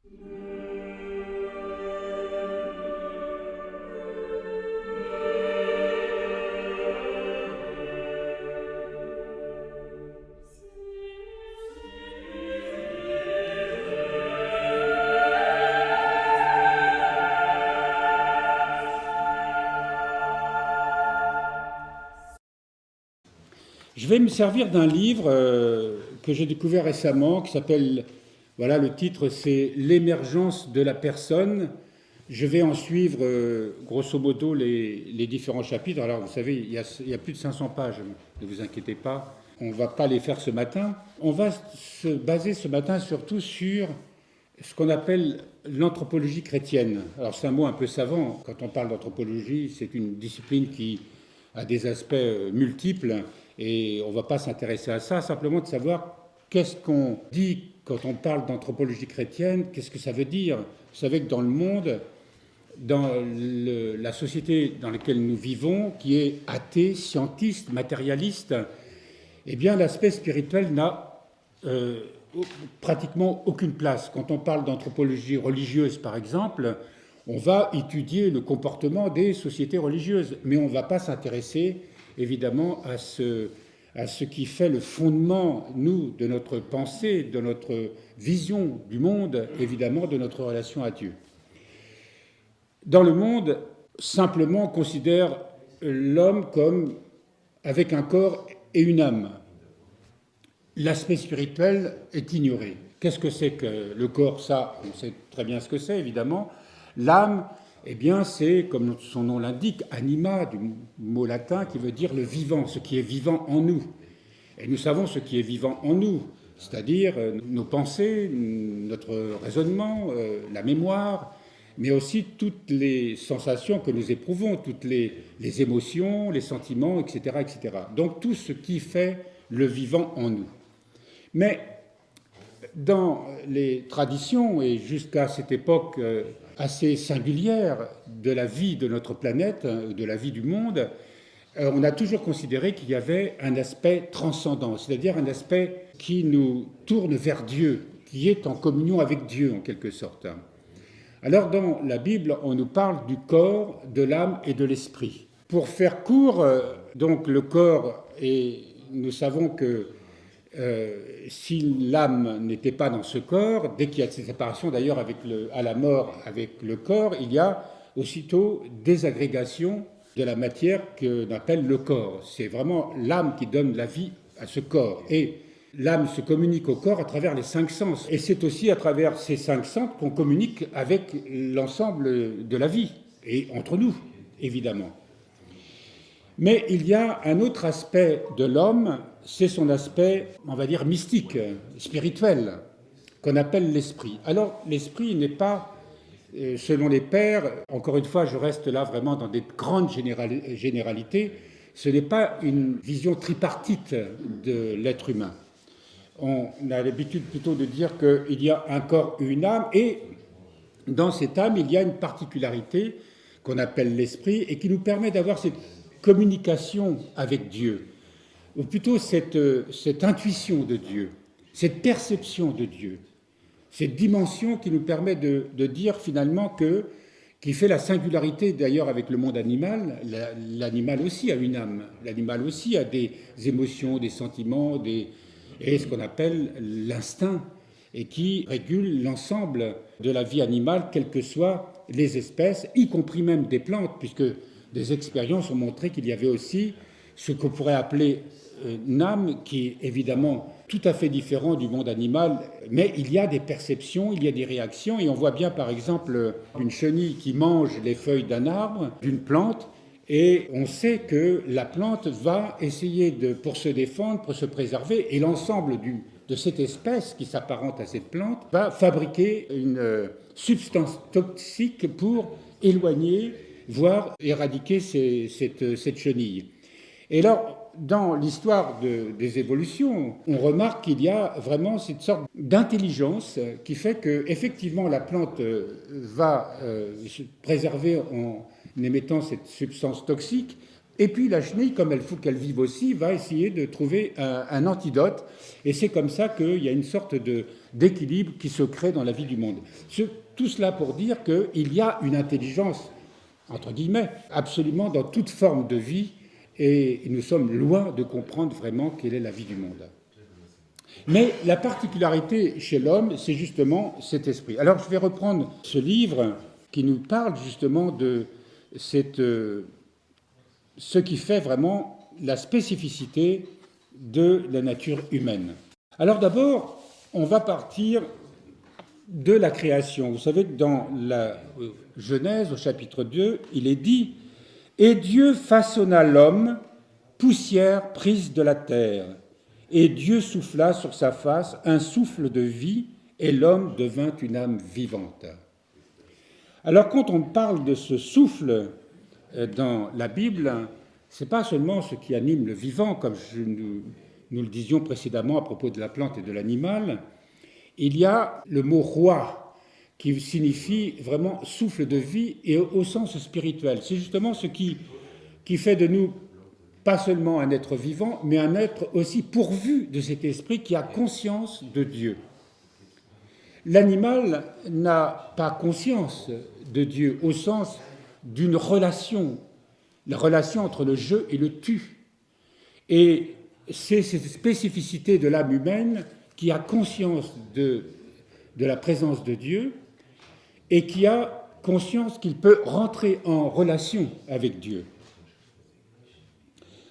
Je vais me servir d'un livre que j'ai découvert récemment, qui s'appelle, voilà, le titre c'est L'émergence de la personne. Je vais en suivre grosso modo les différents chapitres. Alors vous savez, il y a plus de 500 pages, ne vous inquiétez pas. On ne va pas les faire ce matin. On va se baser ce matin surtout sur ce qu'on appelle l'anthropologie chrétienne. Alors c'est un mot un peu savant. Quand on parle d'anthropologie, c'est une discipline qui a des aspects multiples. Et on ne va pas s'intéresser à ça, simplement de savoir qu'est-ce qu'on dit quand on parle d'anthropologie chrétienne, qu'est-ce que ça veut dire. Vous savez que dans le monde, dans la société dans laquelle nous vivons, qui est athée, scientiste, matérialiste, eh bien l'aspect spirituel n'a pratiquement aucune place. Quand on parle d'anthropologie religieuse, par exemple, on va étudier le comportement des sociétés religieuses, mais on ne va pas s'intéresser évidemment à ce qui fait le fondement, nous, de notre pensée, de notre vision du monde, évidemment, de notre relation à Dieu. Dans le monde, simplement, on considère l'homme comme avec un corps et une âme. L'aspect spirituel est ignoré. Qu'est-ce que c'est que le corps? Ça, on sait très bien ce que c'est, évidemment. L'âme, eh bien, c'est, comme son nom l'indique, anima, du mot latin qui veut dire le vivant, ce qui est vivant en nous. Et nous savons ce qui est vivant en nous, c'est-à-dire nos pensées, notre raisonnement, la mémoire, mais aussi toutes les sensations que nous éprouvons, toutes les émotions, les sentiments, etc., etc. Donc tout ce qui fait le vivant en nous. Mais dans les traditions, et jusqu'à cette époque assez singulière de la vie de notre planète, de la vie du monde, on a toujours considéré qu'il y avait un aspect transcendant, c'est-à-dire un aspect qui nous tourne vers Dieu, qui est en communion avec Dieu en quelque sorte. Alors dans la Bible, on nous parle du corps, de l'âme et de l'esprit. Pour faire court, donc le corps, et nous savons que si l'âme n'était pas dans ce corps, dès qu'il y a cette séparation d'ailleurs à la mort avec le corps, il y a aussitôt désagrégation de la matière qu'on appelle le corps. C'est vraiment l'âme qui donne la vie à ce corps. Et l'âme se communique au corps à travers les 5 sens. Et c'est aussi à travers ces 5 sens qu'on communique avec l'ensemble de la vie, et entre nous, évidemment. Mais il y a un autre aspect de l'homme, c'est son aspect, on va dire, mystique, spirituel, qu'on appelle l'esprit. Alors, l'esprit n'est pas, selon les pères, encore une fois, je reste là vraiment dans des grandes généralités, ce n'est pas une vision tripartite de l'être humain. On a l'habitude plutôt de dire qu'il y a un corps et une âme, et dans cette âme, il y a une particularité qu'on appelle l'esprit, et qui nous permet d'avoir cette communication avec Dieu, ou plutôt cette intuition de Dieu, cette perception de Dieu, cette dimension qui nous permet de dire finalement qui fait la singularité d'ailleurs avec le monde animal. L'animal aussi a une âme, l'animal aussi a des émotions, des sentiments, et ce qu'on appelle l'instinct, et qui régule l'ensemble de la vie animale, quelles que soient les espèces, y compris même des plantes, puisque des expériences ont montré qu'il y avait aussi ce qu'on pourrait appeler une âme, qui est évidemment tout à fait différent du monde animal, mais il y a des perceptions, il y a des réactions, et on voit bien par exemple une chenille qui mange les feuilles d'un arbre, d'une plante, et on sait que la plante va essayer pour se défendre, pour se préserver, et l'ensemble de cette espèce qui s'apparente à cette plante va fabriquer une substance toxique pour éloigner, voire éradiquer cette chenille. Et là, dans l'histoire des évolutions, on remarque qu'il y a vraiment cette sorte d'intelligence qui fait qu'effectivement la plante va se préserver en émettant cette substance toxique Et puis la chenille, comme il faut qu'elle vive aussi, va essayer de trouver un antidote. Et c'est comme ça qu'il y a une sorte d'équilibre qui se crée dans la vie du monde. Tout cela pour dire qu'il y a une intelligence, entre guillemets, absolument dans toute forme de vie, et nous sommes loin de comprendre vraiment quelle est la vie du monde. Mais la particularité chez l'homme, c'est justement cet esprit. Alors je vais reprendre ce livre qui nous parle justement de ce qui fait vraiment la spécificité de la nature humaine. Alors d'abord, on va partir de la création. Vous savez que dans la Genèse, au chapitre 2, il est dit « Et Dieu façonna l'homme, poussière prise de la terre. Et Dieu souffla sur sa face un souffle de vie, et l'homme devint une âme vivante. » Alors quand on parle de ce souffle dans la Bible, ce n'est pas seulement ce qui anime le vivant, comme nous le disions précédemment à propos de la plante et de l'animal. Il y a le mot roi, qui signifie vraiment souffle de vie, et au sens spirituel. C'est justement ce qui fait de nous pas seulement un être vivant, mais un être aussi pourvu de cet esprit qui a conscience de Dieu. L'animal n'a pas conscience de Dieu au sens d'une relation, la relation entre le je et le tu. Et c'est cette spécificité de l'âme humaine qui a conscience de la présence de Dieu et qui a conscience qu'il peut rentrer en relation avec Dieu.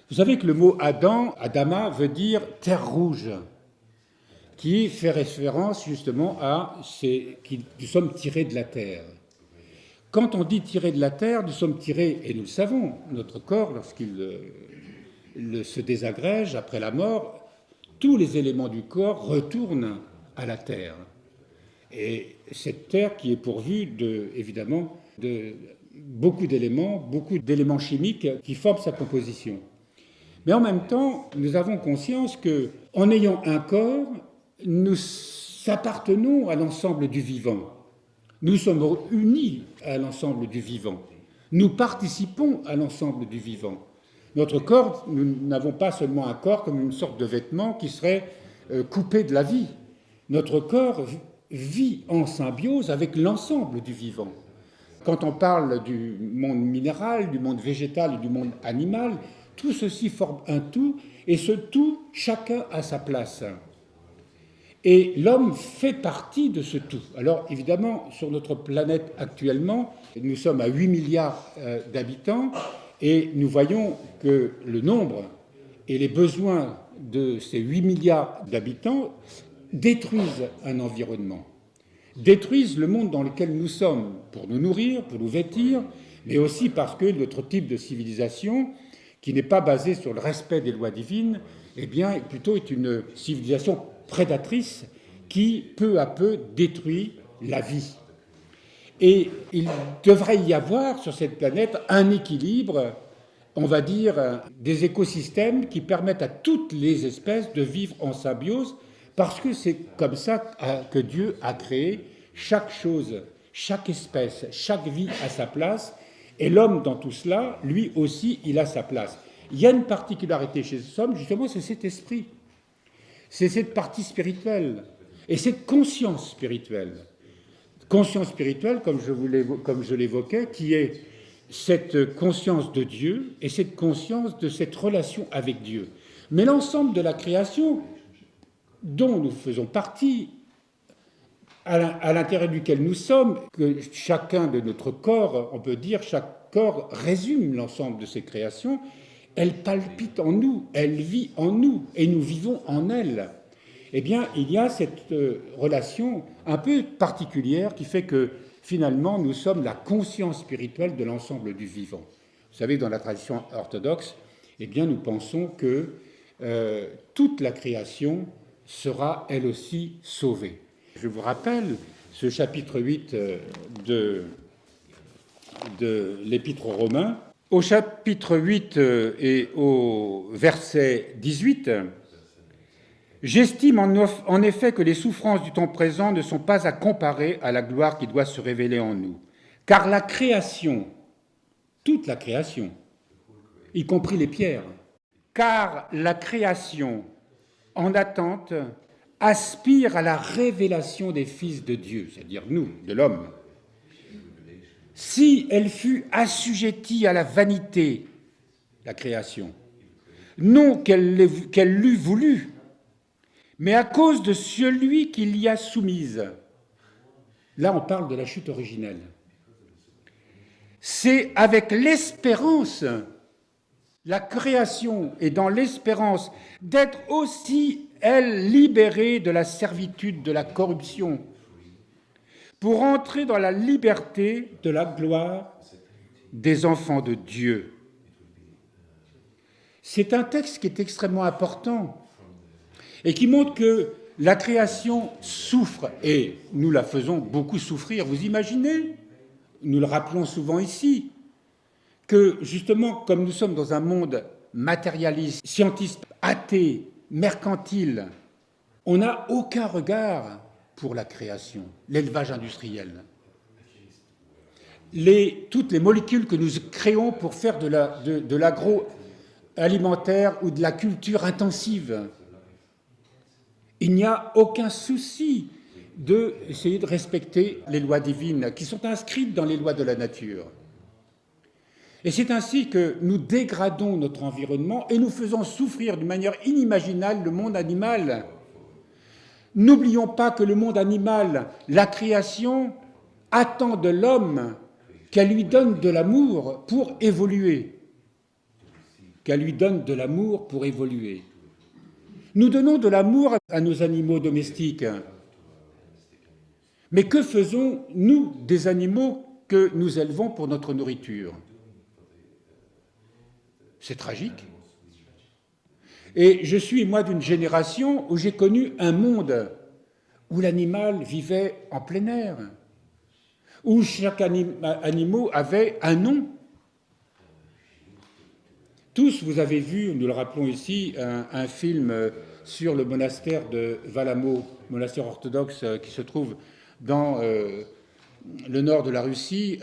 Vous savez que le mot Adam, Adama, veut dire terre rouge, qui fait référence justement à nous sommes tirés de la terre. Quand on dit tirés de la terre, nous sommes tirés, et nous le savons, notre corps, lorsqu'il se désagrège après la mort, tous les éléments du corps retournent à la terre. Et cette terre qui est pourvue évidemment de beaucoup d'éléments chimiques qui forment sa composition. Mais en même temps, nous avons conscience qu'en ayant un corps, nous appartenons à l'ensemble du vivant. Nous sommes unis à l'ensemble du vivant. Nous participons à l'ensemble du vivant. Notre corps, nous n'avons pas seulement un corps comme une sorte de vêtement qui serait coupé de la vie. Notre corps vit en symbiose avec l'ensemble du vivant. Quand on parle du monde minéral, du monde végétal et du monde animal, tout ceci forme un tout, et ce tout, chacun a sa place. Et l'homme fait partie de ce tout. Alors évidemment, sur notre planète actuellement, nous sommes à 8 milliards d'habitants, et nous voyons que le nombre et les besoins de ces 8 milliards d'habitants détruisent un environnement, détruisent le monde dans lequel nous sommes, pour nous nourrir, pour nous vêtir, mais aussi parce que notre type de civilisation, qui n'est pas basée sur le respect des lois divines, eh bien, plutôt est une civilisation prédatrice qui, peu à peu, détruit la vie. Et il devrait y avoir sur cette planète un équilibre, on va dire, des écosystèmes qui permettent à toutes les espèces de vivre en symbiose, parce que c'est comme ça que Dieu a créé chaque chose, chaque espèce, chaque vie à sa place, et l'homme dans tout cela, lui aussi, il a sa place. Il y a une particularité chez l'homme, justement, c'est cet esprit, c'est cette partie spirituelle, et cette conscience spirituelle. Conscience spirituelle, comme je l'évoquais, qui est cette conscience de Dieu et cette conscience de cette relation avec Dieu. Mais l'ensemble de la création dont nous faisons partie, à l'intérieur duquel nous sommes, que chacun de notre corps, on peut dire, chaque corps résume l'ensemble de ces créations, elle palpite en nous, elle vit en nous, et nous vivons en elle. Eh bien, il y a cette relation un peu particulière qui fait que, finalement, nous sommes la conscience spirituelle de l'ensemble du vivant. Vous savez, dans la tradition orthodoxe, eh bien, nous pensons que toute la création sera, elle aussi, sauvée. Je vous rappelle ce chapitre 8 de l'Épître aux Romains. Au chapitre 8 et au verset 18, « J'estime en effet que les souffrances du temps présent ne sont pas à comparer à la gloire qui doit se révéler en nous. Car la création, toute la création, y compris les pierres. Car la création, en attente, aspire à la révélation des fils de Dieu, c'est-à-dire nous, de l'homme. Si elle fut assujettie à la vanité, la création, non qu'elle l'eût voulu, mais à cause de celui qui l'y a soumise. Là, on parle de la chute originelle. C'est avec l'espérance, la création est dans l'espérance d'être aussi, elle, libérée de la servitude, de la corruption, pour entrer dans la liberté de la gloire des enfants de Dieu. C'est un texte qui est extrêmement important et qui montre que la création souffre, et nous la faisons beaucoup souffrir. Vous imaginez, nous le rappelons souvent ici, que justement, comme nous sommes dans un monde matérialiste, scientiste, athée, mercantile, on n'a aucun regard pour la création, l'élevage industriel. Toutes les molécules que nous créons pour faire de l'agroalimentaire ou de la culture intensive, il n'y a aucun souci d'essayer de respecter les lois divines qui sont inscrites dans les lois de la nature. Et c'est ainsi que nous dégradons notre environnement et nous faisons souffrir d'une manière inimaginable le monde animal. N'oublions pas que le monde animal, la création, attend de l'homme qu'elle lui donne de l'amour pour évoluer. Qu'elle lui donne de l'amour pour évoluer. Nous donnons de l'amour à nos animaux domestiques. Mais que faisons, nous, des animaux que nous élevons pour notre nourriture ? C'est tragique. Et je suis, moi, d'une génération où j'ai connu un monde où l'animal vivait en plein air, où chaque animal avait un nom. Tous, vous avez vu, nous le rappelons ici, un film sur le monastère de Valamo, monastère orthodoxe qui se trouve dans le nord de la Russie,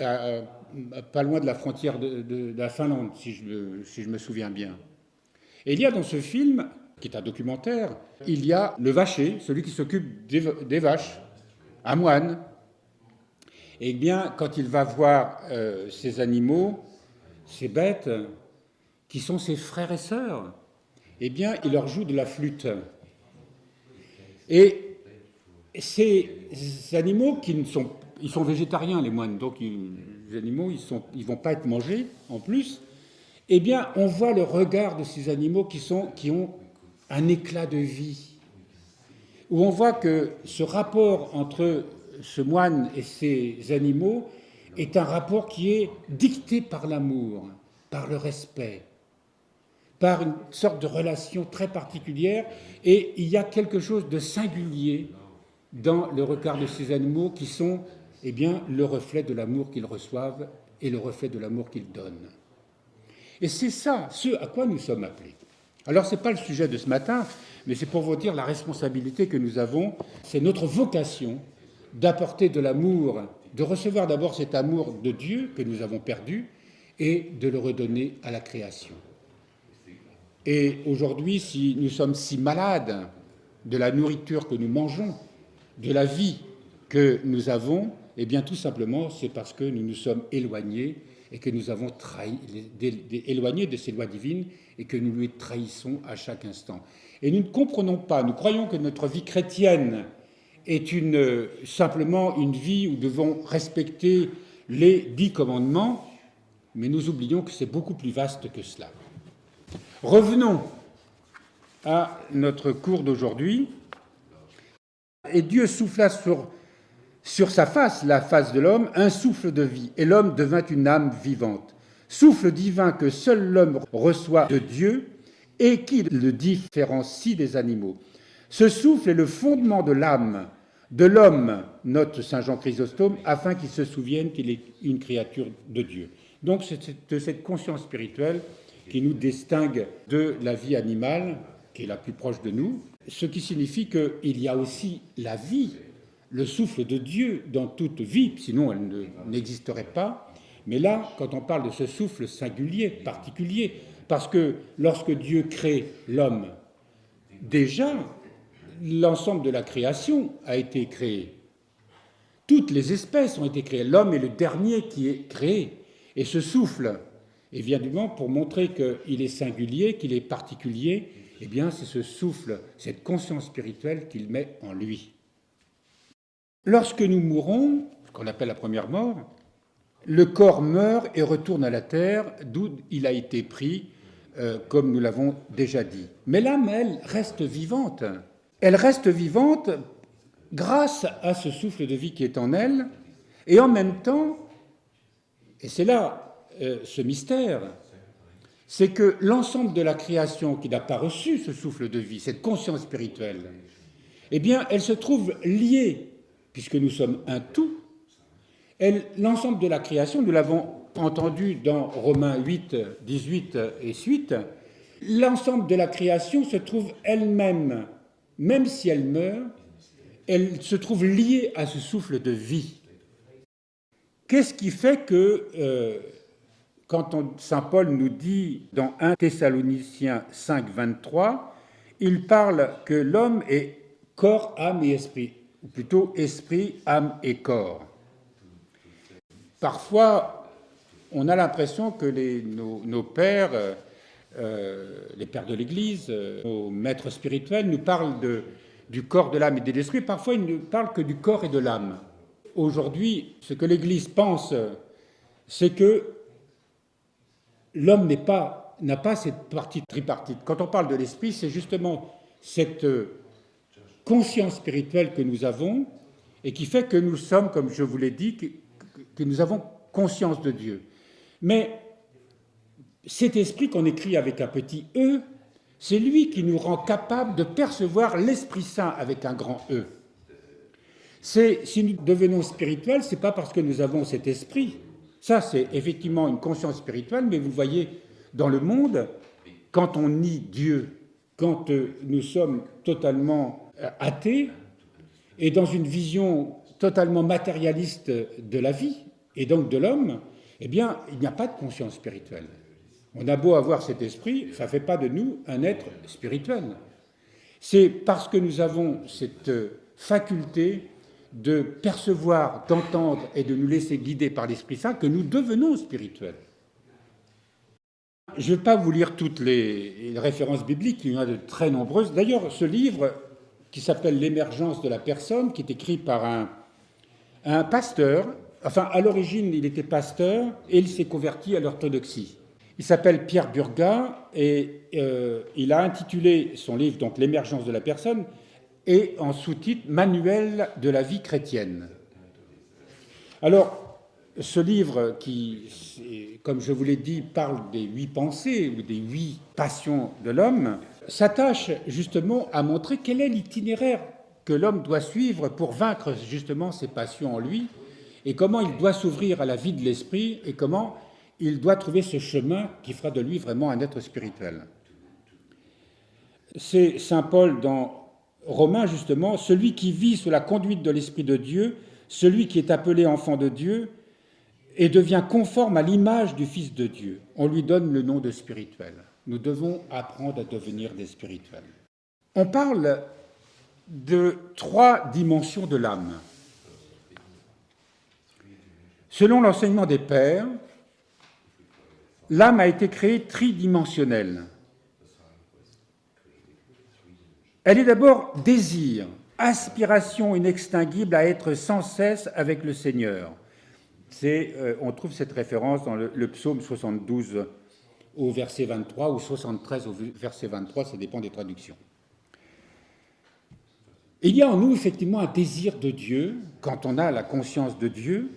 pas loin de la frontière de la Finlande, si je me souviens bien. Et il y a dans ce film, qui est un documentaire, il y a le vacher, celui qui s'occupe des vaches, un moine. Et bien, quand il va voir ces animaux, ces bêtes, qui sont ses frères et sœurs, eh bien, il leur joue de la flûte. Et ces animaux ils sont végétariens, les moines, donc les animaux, ils vont pas être mangés, en plus. Eh bien, on voit le regard de ces animaux qui ont un éclat de vie, où on voit que ce rapport entre ce moine et ces animaux est un rapport qui est dicté par l'amour, par le respect, par une sorte de relation très particulière, et il y a quelque chose de singulier dans le regard de ces animaux qui sont, eh bien, le reflet de l'amour qu'ils reçoivent et le reflet de l'amour qu'ils donnent. Et c'est ça, ce à quoi nous sommes appelés. Alors, ce n'est pas le sujet de ce matin, mais c'est pour vous dire la responsabilité que nous avons. C'est notre vocation d'apporter de l'amour, de recevoir d'abord cet amour de Dieu que nous avons perdu et de le redonner à la création. Et aujourd'hui, si nous sommes si malades de la nourriture que nous mangeons, de la vie que nous avons, eh bien tout simplement, c'est parce que nous nous sommes éloignés et que nous avons éloignés de ces lois divines et que nous les trahissons à chaque instant. Et nous ne comprenons pas, nous croyons que notre vie chrétienne est simplement une vie où nous devons respecter les 10 commandements, mais nous oublions que c'est beaucoup plus vaste que cela. Revenons à notre cours d'aujourd'hui. Et Dieu souffla sur sa face, la face de l'homme, un souffle de vie, et l'homme devint une âme vivante. Souffle divin que seul l'homme reçoit de Dieu et qui le différencie des animaux. Ce souffle est le fondement de l'âme de l'homme, note saint Jean Chrysostome, afin qu'il se souvienne qu'il est une créature de Dieu. Donc c'est de cette conscience spirituelle qui nous distingue de la vie animale, qui est la plus proche de nous, ce qui signifie qu'il y a aussi la vie, le souffle de Dieu dans toute vie, sinon elle n'existerait pas. Mais là, quand on parle de ce souffle singulier, particulier, Parce que lorsque Dieu crée l'homme, déjà, l'ensemble de la création a été créé. Toutes les espèces ont été créées. L'homme est le dernier qui est créé. Et ce souffle, évidemment, pour montrer qu'il est singulier, qu'il est particulier, eh bien, c'est ce souffle, cette conscience spirituelle qu'il met en lui. Lorsque nous mourons, ce qu'on appelle la première mort, le corps meurt et retourne à la terre, d'où il a été pris, comme nous l'avons déjà dit. Mais l'âme, elle, reste vivante. Elle reste vivante grâce à ce souffle de vie qui est en elle, et en même temps, et c'est là ce mystère, c'est que l'ensemble de la création qui n'a pas reçu ce souffle de vie, cette conscience spirituelle, eh bien, elle se trouve liée, puisque nous sommes un tout. L'ensemble de la création, nous l'avons entendu dans Romains 8, 18 et suite, l'ensemble de la création se trouve elle-même, même si elle meurt, elle se trouve liée à ce souffle de vie. Qu'est-ce qui fait que, quand saint Paul nous dit dans 1 Thessaloniciens 5, 23, il parle que l'homme est corps, âme et esprit, ou plutôt esprit, âme et corps. Parfois, on a l'impression que nos pères, les pères de l'Église, nos maîtres spirituels nous parlent du corps, de l'âme et de l'esprit. Parfois, ils ne parlent que du corps et de l'âme. Aujourd'hui, ce que l'Église pense, c'est que l'homme n'a pas cette partie tripartite. Quand on parle de l'esprit, c'est justement cette conscience spirituelle que nous avons et qui fait que nous sommes, comme je vous l'ai dit, que nous avons conscience de Dieu. Mais cet esprit qu'on écrit avec un petit « e », c'est lui qui nous rend capable de percevoir l'Esprit Saint avec un grand « E ». Si nous devenons spirituels, ce n'est pas parce que nous avons cet esprit. Ça, c'est effectivement une conscience spirituelle, mais vous voyez, dans le monde, quand on nie Dieu, quand nous sommes totalement athées, et dans une vision totalement matérialiste de la vie, et donc de l'homme, eh bien, il n'y a pas de conscience spirituelle. On a beau avoir cet esprit, ça ne fait pas de nous un être spirituel. C'est parce que nous avons cette faculté de percevoir, d'entendre et de nous laisser guider par l'Esprit Saint que nous devenons spirituels. Je ne vais pas vous lire toutes les références bibliques, il y en a de très nombreuses. D'ailleurs, ce livre, qui s'appelle « L'émergence de la personne », qui est écrit par un pasteur, enfin, à l'origine, il était pasteur et il s'est converti à l'orthodoxie. Il s'appelle Pierre Burgat et il a intitulé son livre, donc « L'émergence de la personne », et en sous-titre « Manuel de la vie chrétienne ». Alors, ce livre qui, comme je vous l'ai dit, parle des 8 pensées ou des 8 passions de l'homme, s'attache justement à montrer quel est l'itinéraire que l'homme doit suivre pour vaincre justement ses passions en lui et comment il doit s'ouvrir à la vie de l'esprit et comment il doit trouver ce chemin qui fera de lui vraiment un être spirituel. C'est saint Paul dans Romains, justement, celui qui vit sous la conduite de l'Esprit de Dieu, celui qui est appelé enfant de Dieu et devient conforme à l'image du Fils de Dieu. On lui donne le nom de spirituel. Nous devons apprendre à devenir des spirituels. On parle de 3 dimensions de l'âme. Selon l'enseignement des pères, l'âme a été créée tridimensionnelle. Elle est d'abord désir, aspiration inextinguible à être sans cesse avec le Seigneur. On trouve cette référence dans le psaume 72 au verset 23 ou 73 au verset 23, ça dépend des traductions. Il y a en nous effectivement un désir de Dieu quand on a la conscience de Dieu,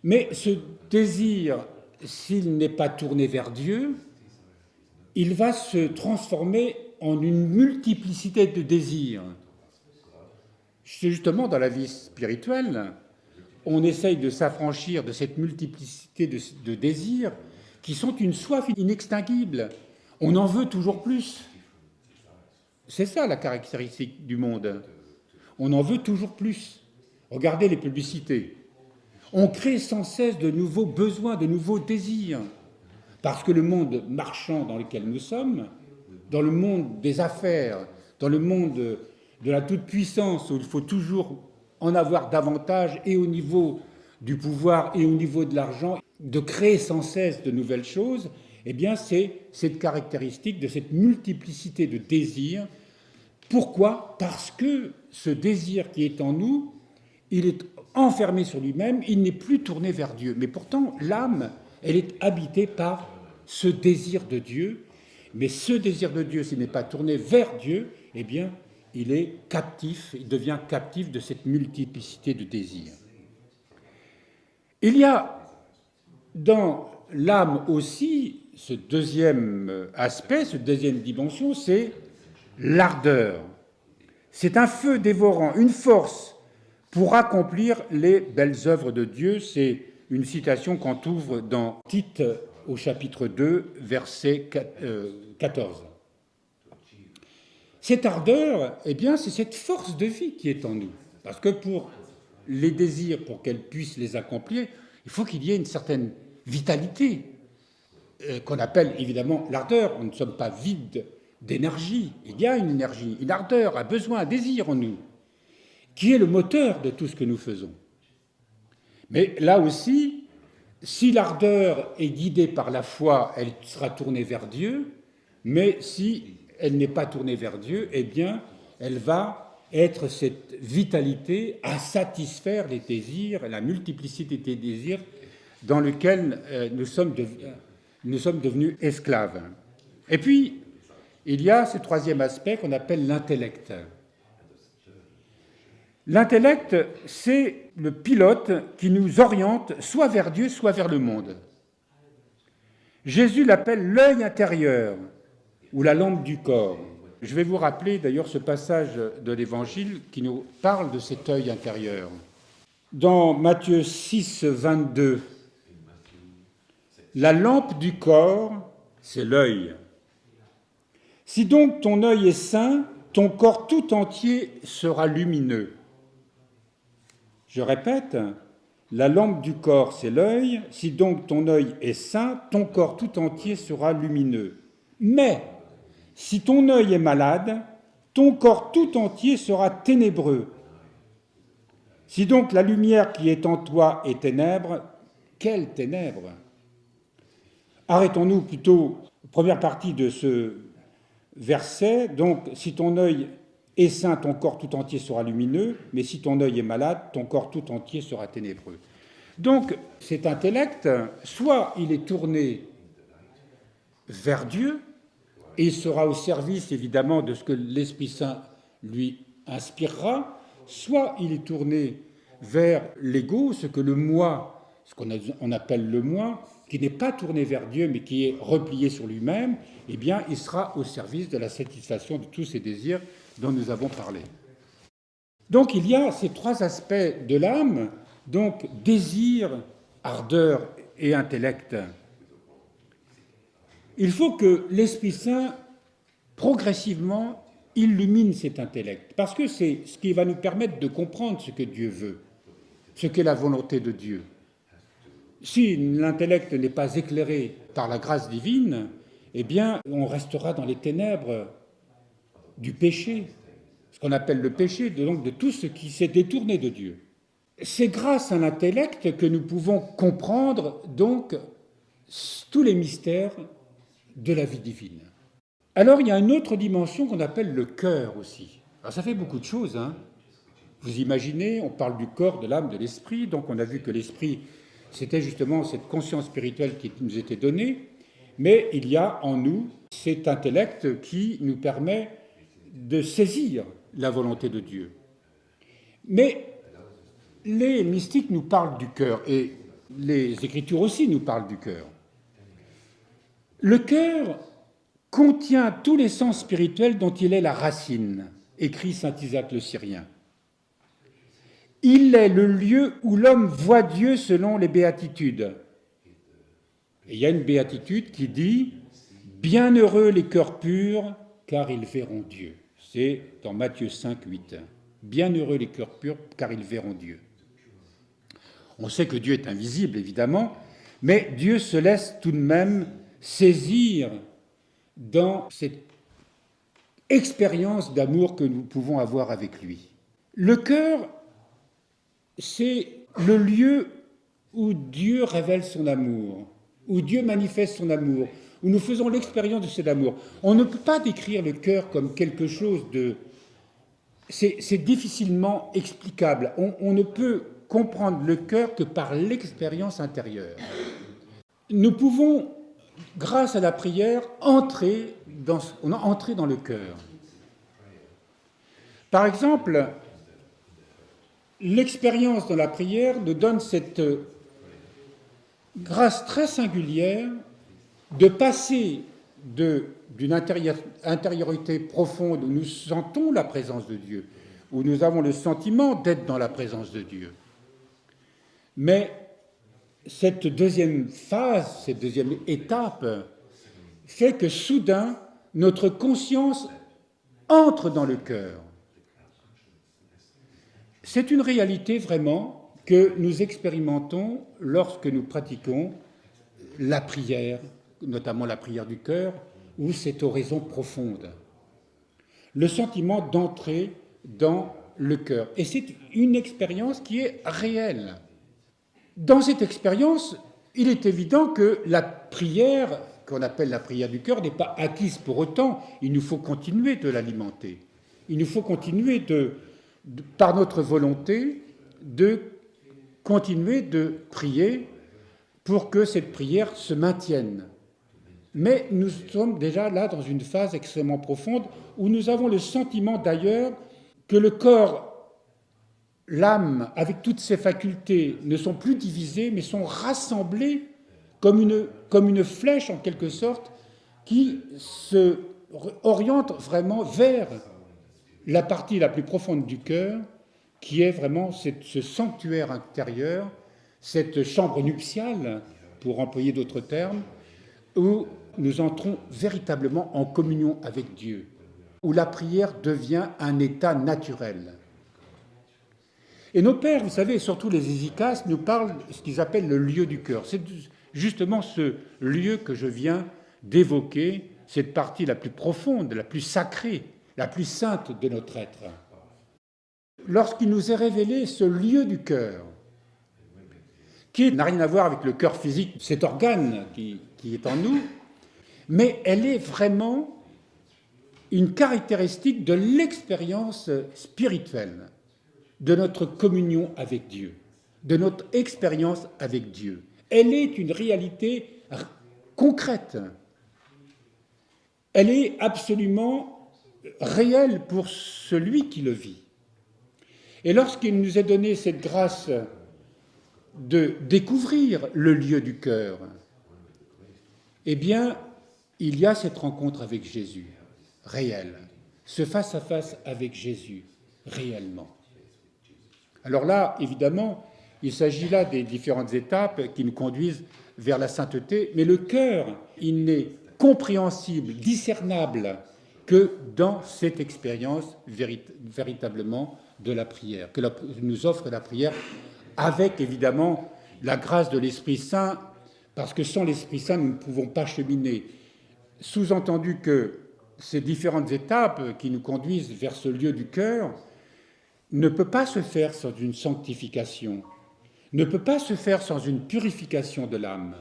mais ce désir, s'il n'est pas tourné vers Dieu, il va se transformer en une multiplicité de désirs. C'est justement dans la vie spirituelle, on essaye de s'affranchir de cette multiplicité de désirs qui sont une soif inextinguible. On en veut toujours plus. C'est ça la caractéristique du monde. On en veut toujours plus. Regardez les publicités. On crée sans cesse de nouveaux besoins, de nouveaux désirs. Parce que le monde marchand dans lequel nous sommes, dans le monde des affaires, dans le monde de la toute-puissance, où il faut toujours en avoir davantage, et au niveau du pouvoir et au niveau de l'argent, de créer sans cesse de nouvelles choses, eh bien c'est cette caractéristique de cette multiplicité de désirs. Pourquoi ? Parce que ce désir qui est en nous, il est enfermé sur lui-même, il n'est plus tourné vers Dieu. Mais pourtant, l'âme, elle est habitée par ce désir de Dieu. Mais ce désir de Dieu, s'il n'est pas tourné vers Dieu, eh bien, il est captif, il devient captif de cette multiplicité de désirs. Il y a dans l'âme aussi ce deuxième aspect, cette deuxième dimension, c'est l'ardeur. C'est un feu dévorant, une force pour accomplir les belles œuvres de Dieu. C'est une citation qu'on trouve dans Tite au chapitre 2, verset 14. Cette ardeur, eh bien, c'est cette force de vie qui est en nous. Parce que pour les désirs, pour qu'elles puissent les accomplir, il faut qu'il y ait une certaine vitalité, qu'on appelle évidemment l'ardeur. Nous ne sommes pas vides d'énergie. Il y a une énergie, une ardeur, un besoin, un désir en nous, qui est le moteur de tout ce que nous faisons. Mais là aussi, si l'ardeur est guidée par la foi, elle sera tournée vers Dieu, mais si elle n'est pas tournée vers Dieu, eh bien, elle va être cette vitalité à satisfaire les désirs, la multiplicité des désirs dans lequel nous sommes devenus esclaves. Et puis, il y a ce troisième aspect qu'on appelle l'intellect. L'intellect, c'est le pilote qui nous oriente soit vers Dieu, soit vers le monde. Jésus l'appelle l'œil intérieur ou la lampe du corps. Je vais vous rappeler d'ailleurs ce passage de l'Évangile qui nous parle de cet œil intérieur. Dans Matthieu 6, 22, la lampe du corps, c'est l'œil. Si donc ton œil est sain, ton corps tout entier sera lumineux. Je répète, la lampe du corps, c'est l'œil. Si donc ton œil est sain, ton corps tout entier sera lumineux. Mais si ton œil est malade, ton corps tout entier sera ténébreux. Si donc la lumière qui est en toi est ténèbre, quelle ténèbre ? Arrêtons-nous plutôt, première partie de ce verset. Donc, si ton œil est sain, ton corps tout entier sera lumineux, mais si ton œil est malade, ton corps tout entier sera ténébreux. Donc, cet intellect, soit il est tourné vers Dieu, et il sera au service, évidemment, de ce que l'Esprit Saint lui inspirera, soit il est tourné vers l'ego, ce que le moi, ce qu'on appelle le moi, qui n'est pas tourné vers Dieu, mais qui est replié sur lui-même, eh bien, il sera au service de la satisfaction de tous ces désirs dont nous avons parlé. Donc, il y a ces trois aspects de l'âme, donc désir, ardeur et intellect. Il faut que l'Esprit Saint, progressivement, illumine cet intellect, parce que c'est ce qui va nous permettre de comprendre ce que Dieu veut, ce qu'est la volonté de Dieu. Si l'intellect n'est pas éclairé par la grâce divine, eh bien, on restera dans les ténèbres du péché, ce qu'on appelle le péché, donc de tout ce qui s'est détourné de Dieu. C'est grâce à l'intellect que nous pouvons comprendre donc tous les mystères de la vie divine. Alors, il y a une autre dimension qu'on appelle le cœur aussi. Alors, ça fait beaucoup de choses, hein. Vous imaginez, on parle du corps, de l'âme, de l'esprit, donc on a vu que l'esprit, c'était justement cette conscience spirituelle qui nous était donnée, mais il y a en nous cet intellect qui nous permet de saisir la volonté de Dieu. Mais les mystiques nous parlent du cœur, et les Écritures aussi nous parlent du cœur. Le cœur contient tous les sens spirituels dont il est la racine, écrit saint Isaac le Syrien. Il est le lieu où l'homme voit Dieu selon les béatitudes. Et il y a une béatitude qui dit « Bienheureux les cœurs purs, car ils verront Dieu ». C'est dans Matthieu 5, 8. « Bienheureux les cœurs purs, car ils verront Dieu ». On sait que Dieu est invisible, évidemment, mais Dieu se laisse tout de même saisir dans cette expérience d'amour que nous pouvons avoir avec lui. Le cœur, c'est le lieu où Dieu révèle son amour, où Dieu manifeste son amour, où nous faisons l'expérience de cet amour. On ne peut pas décrire le cœur comme quelque chose de... C'est difficilement explicable. On ne peut comprendre le cœur que par l'expérience intérieure. Nous pouvons, grâce à la prière, entrer dans le cœur. Par exemple, l'expérience dans la prière nous donne cette grâce très singulière de passer d'une intériorité profonde où nous sentons la présence de Dieu, où nous avons le sentiment d'être dans la présence de Dieu. Mais cette deuxième phase, cette deuxième étape, fait que soudain, notre conscience entre dans le cœur. C'est une réalité vraiment que nous expérimentons lorsque nous pratiquons la prière, notamment la prière du cœur, ou cette oraison profonde. Le sentiment d'entrer dans le cœur. Et c'est une expérience qui est réelle. Dans cette expérience, il est évident que la prière, qu'on appelle la prière du cœur, n'est pas acquise pour autant. Il nous faut continuer de l'alimenter. Il nous faut continuer par notre volonté, de continuer de prier pour que cette prière se maintienne. Mais nous sommes déjà là dans une phase extrêmement profonde où nous avons le sentiment d'ailleurs que le corps, l'âme, avec toutes ses facultés, ne sont plus divisés, mais sont rassemblés comme une flèche en quelque sorte qui se oriente vraiment vers la partie la plus profonde du cœur, qui est vraiment ce sanctuaire intérieur, cette chambre nuptiale, pour employer d'autres termes, où nous entrons véritablement en communion avec Dieu, où la prière devient un état naturel. Et nos pères, vous savez, surtout les hésychastes, nous parlent de ce qu'ils appellent le lieu du cœur. C'est justement ce lieu que je viens d'évoquer, cette partie la plus profonde, la plus sacrée, la plus sainte de notre être. Lorsqu'il nous est révélé ce lieu du cœur, qui n'a rien à voir avec le cœur physique, cet organe qui est en nous, mais elle est vraiment une caractéristique de l'expérience spirituelle, de notre communion avec Dieu, de notre expérience avec Dieu. Elle est une réalité concrète. Elle est absolument réelle pour celui qui le vit. Et lorsqu'il nous est donné cette grâce de découvrir le lieu du cœur, eh bien, il y a cette rencontre avec Jésus, réelle, ce face-à-face avec Jésus, réellement. Alors là, évidemment, il s'agit là des différentes étapes qui nous conduisent vers la sainteté, mais le cœur, il n'est compréhensible, discernable, que dans cette expérience véritablement de la prière, que nous offre la prière, avec évidemment la grâce de l'Esprit Saint, parce que sans l'Esprit Saint, nous ne pouvons pas cheminer. Sous-entendu que ces différentes étapes qui nous conduisent vers ce lieu du cœur ne peut pas se faire sans une sanctification, ne peut pas se faire sans une purification de l'âme,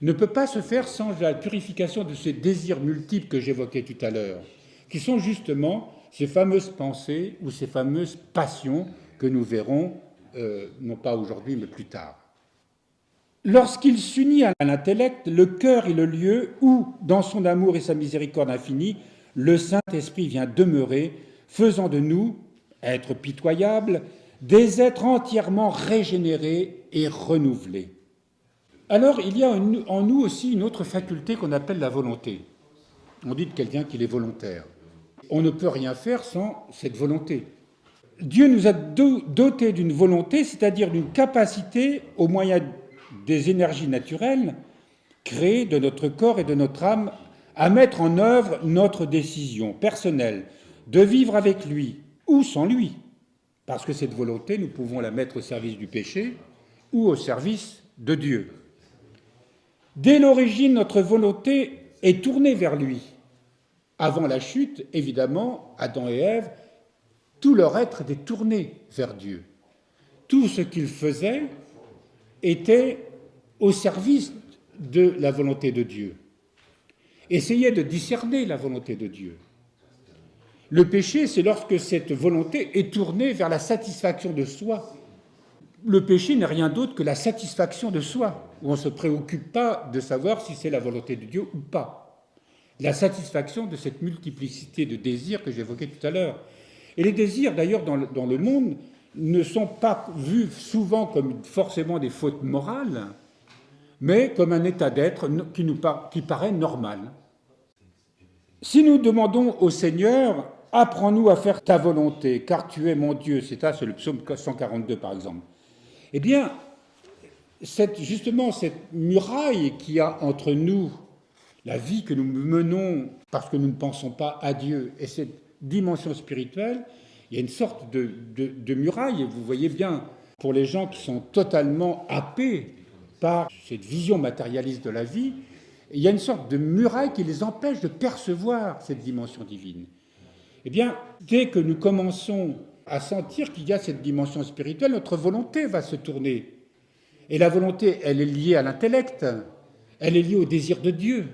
ne peut pas se faire sans la purification de ces désirs multiples que j'évoquais tout à l'heure, qui sont justement ces fameuses pensées ou ces fameuses passions que nous verrons, non pas aujourd'hui, mais plus tard. Lorsqu'il s'unit à l'intellect, le cœur est le lieu où, dans son amour et sa miséricorde infinie, le Saint-Esprit vient demeurer, faisant de nous, êtres pitoyables, des êtres entièrement régénérés et renouvelés. Alors, il y a en nous aussi une autre faculté qu'on appelle la volonté. On dit de quelqu'un qu'il est volontaire. On ne peut rien faire sans cette volonté. Dieu nous a dotés d'une volonté, c'est-à-dire d'une capacité, au moyen des énergies naturelles créées de notre corps et de notre âme, à mettre en œuvre notre décision personnelle de vivre avec lui ou sans lui, parce que cette volonté, nous pouvons la mettre au service du péché ou au service de Dieu. Dès l'origine, notre volonté est tournée vers lui. Avant la chute, évidemment, Adam et Ève, tout leur être était tourné vers Dieu. Tout ce qu'ils faisaient était au service de la volonté de Dieu. Essayez de discerner la volonté de Dieu. Le péché, c'est lorsque cette volonté est tournée vers la satisfaction de soi. Le péché n'est rien d'autre que la satisfaction de soi, où on ne se préoccupe pas de savoir si c'est la volonté de Dieu ou pas. La satisfaction de cette multiplicité de désirs que j'évoquais tout à l'heure. Et les désirs, d'ailleurs, dans le monde, ne sont pas vus souvent comme forcément des fautes morales, mais comme un état d'être qui paraît normal. Si nous demandons au Seigneur, apprends-nous à faire ta volonté, car tu es mon Dieu, c'est le psaume 142 par exemple, eh bien, justement, cette muraille qu'il y a entre nous, la vie que nous menons parce que nous ne pensons pas à Dieu, et cette dimension spirituelle, il y a une sorte de muraille, et vous voyez bien, pour les gens qui sont totalement happés par cette vision matérialiste de la vie, il y a une sorte de muraille qui les empêche de percevoir cette dimension divine. Eh bien, dès que nous commençons à sentir qu'il y a cette dimension spirituelle, notre volonté va se tourner. Et la volonté, elle est liée à l'intellect, elle est liée au désir de Dieu,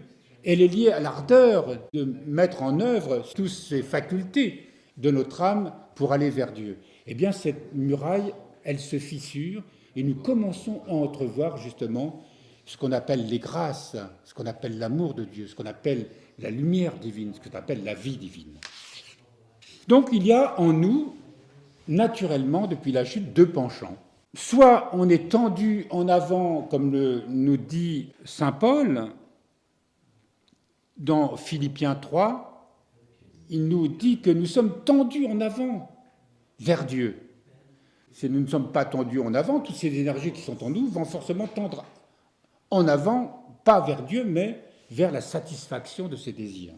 elle est liée à l'ardeur de mettre en œuvre toutes ces facultés de notre âme pour aller vers Dieu. Eh bien, cette muraille, elle se fissure et nous commençons à entrevoir justement ce qu'on appelle les grâces, ce qu'on appelle l'amour de Dieu, ce qu'on appelle la lumière divine, ce qu'on appelle la vie divine. Donc il y a en nous, naturellement, depuis la chute, deux penchants. Soit on est tendu en avant, comme nous dit saint Paul, dans Philippiens 3, il nous dit que nous sommes tendus en avant vers Dieu. Si nous ne sommes pas tendus en avant, toutes ces énergies qui sont en nous vont forcément tendre en avant, pas vers Dieu, mais vers la satisfaction de ses désirs.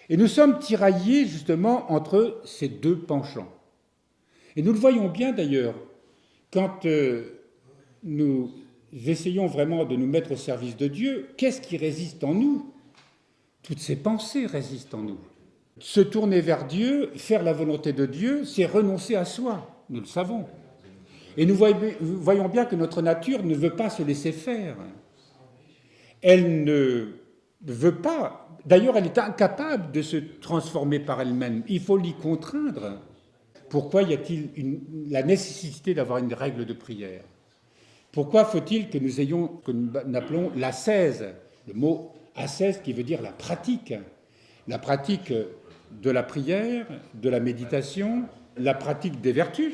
Et nous sommes tiraillés justement entre ces deux penchants. Et nous le voyons bien d'ailleurs, quand nous essayons vraiment de nous mettre au service de Dieu, qu'est-ce qui résiste en nous ? Toutes ces pensées résistent en nous. Se tourner vers Dieu, faire la volonté de Dieu, c'est renoncer à soi, nous le savons. Et nous voyons bien que notre nature ne veut pas se laisser faire. Elle ne veut pas, d'ailleurs elle est incapable de se transformer par elle-même. Il faut l'y contraindre. Pourquoi y a-t-il la nécessité d'avoir une règle de prière ? Pourquoi faut-il que nous ayons, que nous appelons l'ascèse, le mot ascèse qui veut dire la pratique de la prière, de la méditation, la pratique des vertus,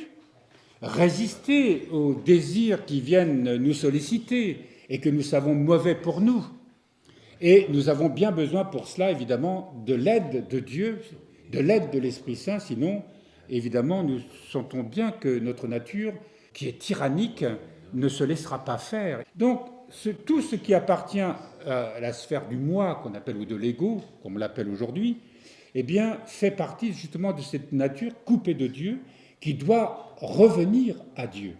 résister aux désirs qui viennent nous solliciter et que nous savons mauvais pour nous. Et nous avons bien besoin pour cela, évidemment, de l'aide de Dieu, de l'aide de l'Esprit Saint, sinon, évidemment, nous sentons bien que notre nature, qui est tyrannique, ne se laissera pas faire. Donc, tout ce qui appartient à la sphère du moi, qu'on appelle, ou de l'ego, comme on l'appelle aujourd'hui, eh bien, fait partie justement de cette nature coupée de Dieu, qui doit revenir à Dieu.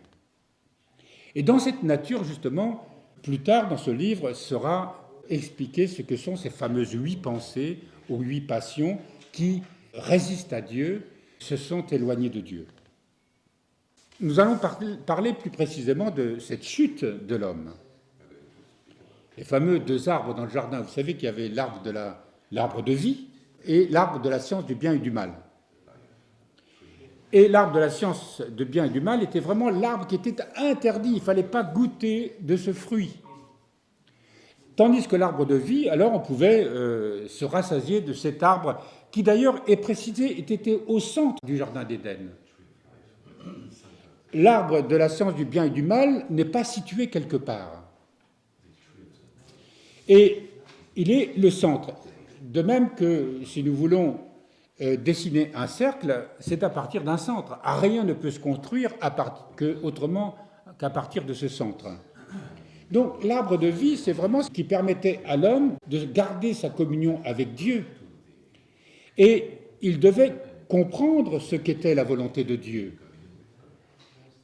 Et dans cette nature, justement, plus tard dans ce livre sera expliqué ce que sont ces fameuses 8 pensées ou 8 passions qui résistent à Dieu, se sont éloignées de Dieu. Nous allons parler plus précisément de cette chute de l'homme. Les fameux 2 arbres dans le jardin, vous savez qu'il y avait l'arbre de vie et l'arbre de la science du bien et du mal. Et l'arbre de la science du bien et du mal était vraiment l'arbre qui était interdit, il ne fallait pas goûter de ce fruit. Tandis que l'arbre de vie, alors on pouvait se rassasier de cet arbre qui d'ailleurs est précisé, était au centre du jardin d'Éden. L'arbre de la science du bien et du mal n'est pas situé quelque part. Et il est le centre. De même que si nous voulons dessiner un cercle, c'est à partir d'un centre. Rien ne peut se construire autrement qu'à partir de ce centre. Donc l'arbre de vie, c'est vraiment ce qui permettait à l'homme de garder sa communion avec Dieu. Et il devait comprendre ce qu'était la volonté de Dieu.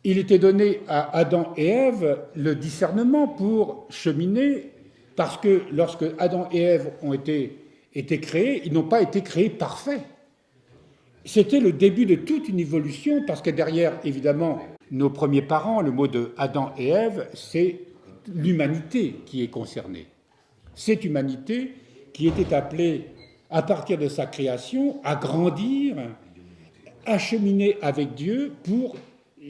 Il était donné à Adam et Ève le discernement pour cheminer Parce que lorsque Adam et Ève ont été créés, ils n'ont pas été créés parfaits. C'était le début de toute une évolution, parce que derrière, évidemment, nos premiers parents, le mot de Adam et Ève, c'est l'humanité qui est concernée. Cette humanité qui était appelée, à partir de sa création, à grandir, à cheminer avec Dieu pour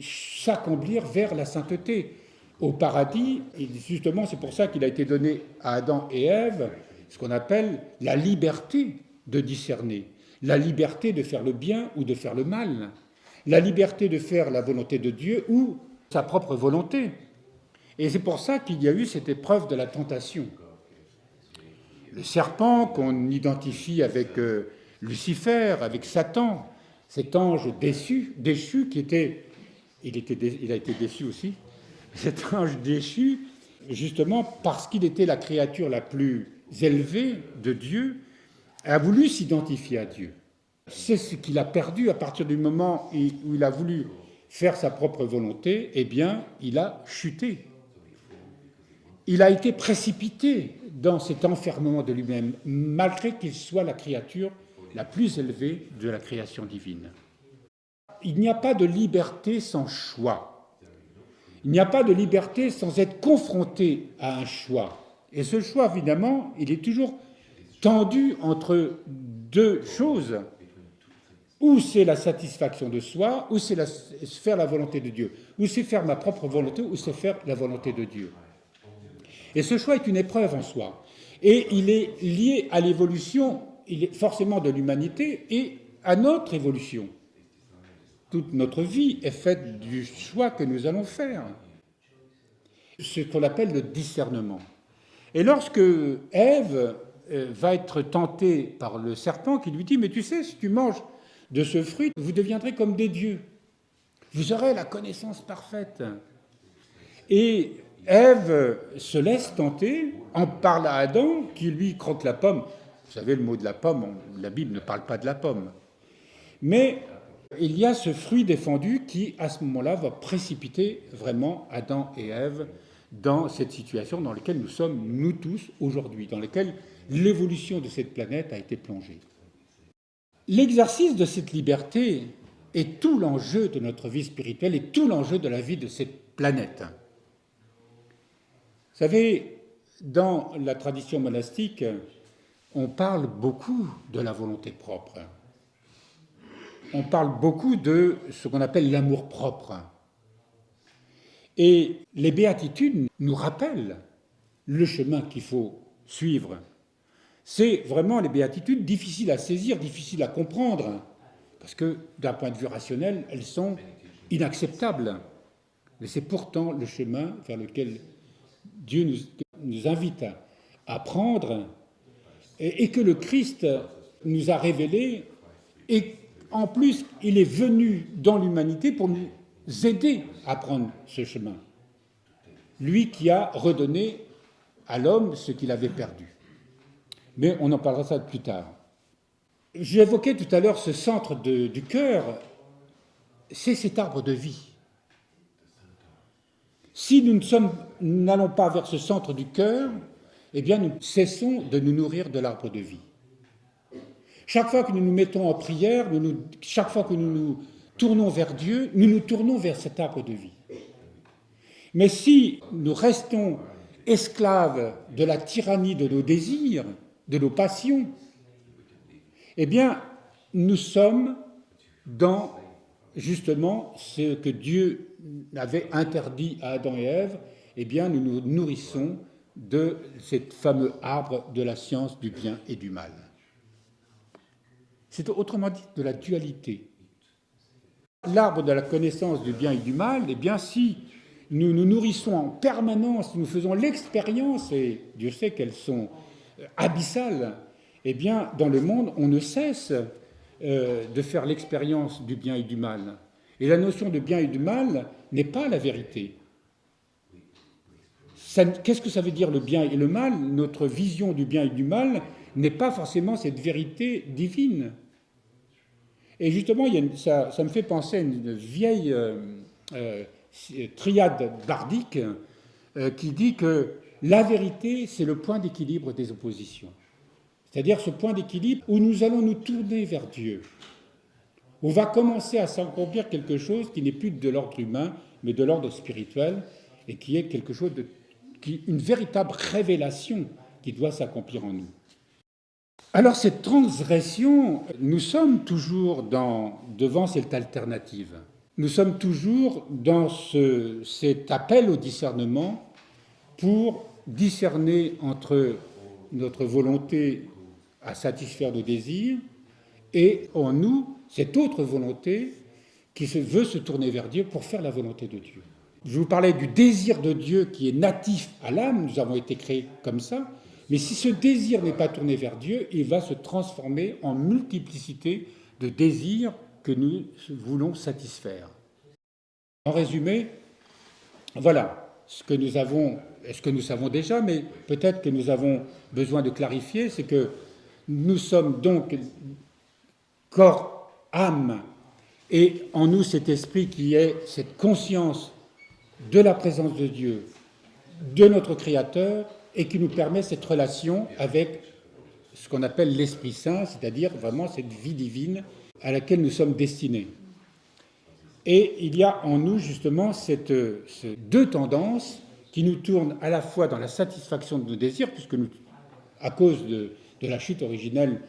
s'accomplir vers la sainteté. Au paradis, et justement, c'est pour ça qu'il a été donné à Adam et Ève ce qu'on appelle la liberté de discerner, la liberté de faire le bien ou de faire le mal, la liberté de faire la volonté de Dieu ou sa propre volonté. Et c'est pour ça qu'il y a eu cette épreuve de la tentation. Le serpent qu'on identifie avec Lucifer, avec Satan, cet ange déchu qui était... Il a été déçu aussi, cet ange déchu, justement parce qu'il était la créature la plus élevée de Dieu, a voulu s'identifier à Dieu. C'est ce qu'il a perdu à partir du moment où il a voulu faire sa propre volonté, eh bien, il a chuté. Il a été précipité dans cet enfermement de lui-même, malgré qu'il soit la créature la plus élevée de la création divine. Il n'y a pas de liberté sans choix. Il n'y a pas de liberté sans être confronté à un choix. Et ce choix, évidemment, il est toujours tendu entre deux choses. Ou c'est la satisfaction de soi, ou c'est faire la volonté de Dieu. Ou c'est faire ma propre volonté, ou c'est faire la volonté de Dieu. Et ce choix est une épreuve en soi. Et il est lié à l'évolution, il est forcément de l'humanité, et à notre évolution. Toute notre vie est faite du choix que nous allons faire. Ce qu'on appelle le discernement. Et lorsque Ève va être tentée par le serpent qui lui dit « Mais tu sais, si tu manges de ce fruit, vous deviendrez comme des dieux. Vous aurez la connaissance parfaite. » Et Ève se laisse tenter, en parle à Adam, qui lui croque la pomme. Vous savez, le mot de la pomme, la Bible ne parle pas de la pomme. Mais il y a ce fruit défendu qui, à ce moment-là, va précipiter vraiment Adam et Ève dans cette situation dans laquelle nous sommes, nous tous, aujourd'hui, dans laquelle l'évolution de cette planète a été plongée. L'exercice de cette liberté est tout l'enjeu de notre vie spirituelle et tout l'enjeu de la vie de cette planète. Vous savez, dans la tradition monastique, on parle beaucoup de la volonté propre. On parle beaucoup de ce qu'on appelle l'amour-propre. Et les béatitudes nous rappellent le chemin qu'il faut suivre. C'est vraiment les béatitudes difficiles à saisir, difficiles à comprendre, parce que d'un point de vue rationnel, elles sont inacceptables. Mais c'est pourtant le chemin vers lequel Dieu nous invite à prendre et que le Christ nous a révélé. Et en plus, il est venu dans l'humanité pour nous aider à prendre ce chemin. Lui qui a redonné à l'homme ce qu'il avait perdu. Mais on en parlera ça plus tard. J'évoquais tout à l'heure ce centre du cœur, c'est cet arbre de vie. Si nous n'allons pas vers ce centre du cœur, eh bien nous cessons de nous nourrir de l'arbre de vie. Chaque fois que nous nous mettons en prière, chaque fois que nous nous tournons vers Dieu, nous nous tournons vers cet arbre de vie. Mais si nous restons esclaves de la tyrannie de nos désirs, de nos passions, eh bien, nous sommes dans, justement, ce que Dieu avait interdit à Adam et Ève, eh bien, nous nous nourrissons de cet fameux arbre de la science du bien et du mal. C'est autrement dit de la dualité. L'arbre de la connaissance du bien et du mal, eh bien, si nous nous nourrissons en permanence, nous faisons l'expérience, et Dieu sait qu'elles sont abyssales, eh bien, dans le monde, on ne cesse de faire l'expérience du bien et du mal. Et la notion de bien et du mal n'est pas la vérité. Qu'est-ce que ça veut dire le bien et le mal? Notre vision du bien et du mal n'est pas forcément cette vérité divine. Et justement, ça me fait penser à une vieille triade bardique qui dit que la vérité, c'est le point d'équilibre des oppositions. C'est-à-dire ce point d'équilibre où nous allons nous tourner vers Dieu. On va commencer à s'accomplir quelque chose qui n'est plus de l'ordre humain, mais de l'ordre spirituel, et qui est quelque chose une véritable révélation qui doit s'accomplir en nous. Alors cette transgression, nous sommes toujours devant cette alternative. Nous sommes toujours dans cet appel au discernement pour discerner entre notre volonté à satisfaire nos désirs et en nous cette autre volonté qui veut se tourner vers Dieu pour faire la volonté de Dieu. Je vous parlais du désir de Dieu qui est natif à l'âme, nous avons été créés comme ça, mais si ce désir n'est pas tourné vers Dieu, il va se transformer en multiplicité de désirs que nous voulons satisfaire. En résumé, voilà ce que nous savons déjà, mais peut-être que nous avons besoin de clarifier, c'est que nous sommes donc corps, âme, et en nous cet esprit qui est cette conscience de la présence de Dieu, de notre Créateur, et qui nous permet cette relation avec ce qu'on appelle l'Esprit Saint, c'est-à-dire vraiment cette vie divine à laquelle nous sommes destinés. Et il y a en nous justement ces deux tendances qui nous tournent à la fois dans la satisfaction de nos désirs, puisque nous, à cause de la chute originelle,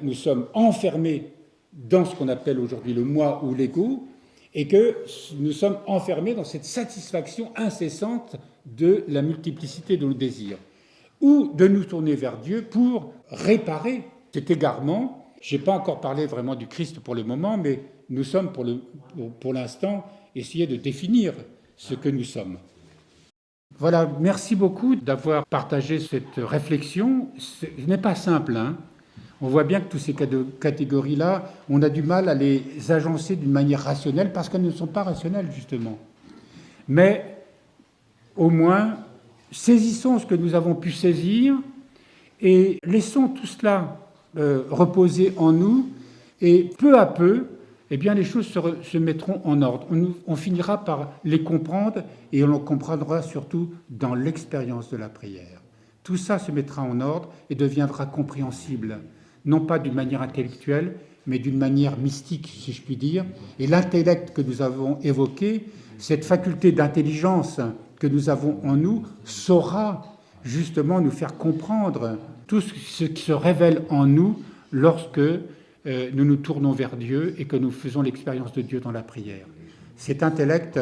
nous sommes enfermés dans ce qu'on appelle aujourd'hui le moi ou l'ego, et que nous sommes enfermés dans cette satisfaction incessante de la multiplicité de nos désirs, ou de nous tourner vers Dieu pour réparer cet égarement. Je n'ai pas encore parlé vraiment du Christ pour le moment, mais nous sommes pour l'instant essayer de définir ce que nous sommes. Voilà, merci beaucoup d'avoir partagé cette réflexion. Ce n'est pas simple, hein. On voit bien que toutes ces catégories-là, on a du mal à les agencer d'une manière rationnelle parce qu'elles ne sont pas rationnelles, justement. Mais au moins, saisissons ce que nous avons pu saisir et laissons tout cela reposer en nous et peu à peu, eh bien, les choses se mettront en ordre. On finira par les comprendre et on les comprendra surtout dans l'expérience de la prière. Tout ça se mettra en ordre et deviendra compréhensible, non pas d'une manière intellectuelle, mais d'une manière mystique, si je puis dire. Et l'intellect que nous avons évoqué, cette faculté d'intelligence que nous avons en nous, saura justement nous faire comprendre tout ce qui se révèle en nous lorsque nous nous tournons vers Dieu et que nous faisons l'expérience de Dieu dans la prière. Cet intellect,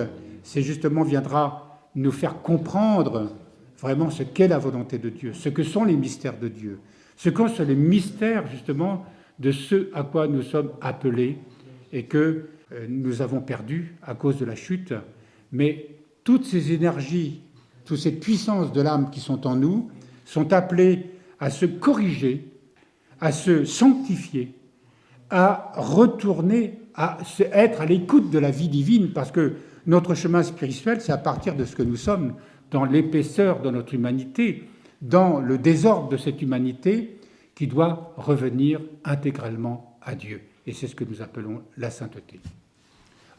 viendra nous faire comprendre vraiment ce qu'est la volonté de Dieu, ce que sont les mystères de Dieu, ce que sont les mystères justement de ce à quoi nous sommes appelés et que nous avons perdu à cause de la chute. Mais toutes ces énergies, toutes ces puissances de l'âme qui sont en nous sont appelées à se corriger, à se sanctifier, à retourner, à être à l'écoute de la vie divine, parce que notre chemin spirituel, c'est à partir de ce que nous sommes, dans l'épaisseur de notre humanité, dans le désordre de cette humanité, qui doit revenir intégralement à Dieu. Et c'est ce que nous appelons la sainteté.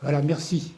Voilà, merci.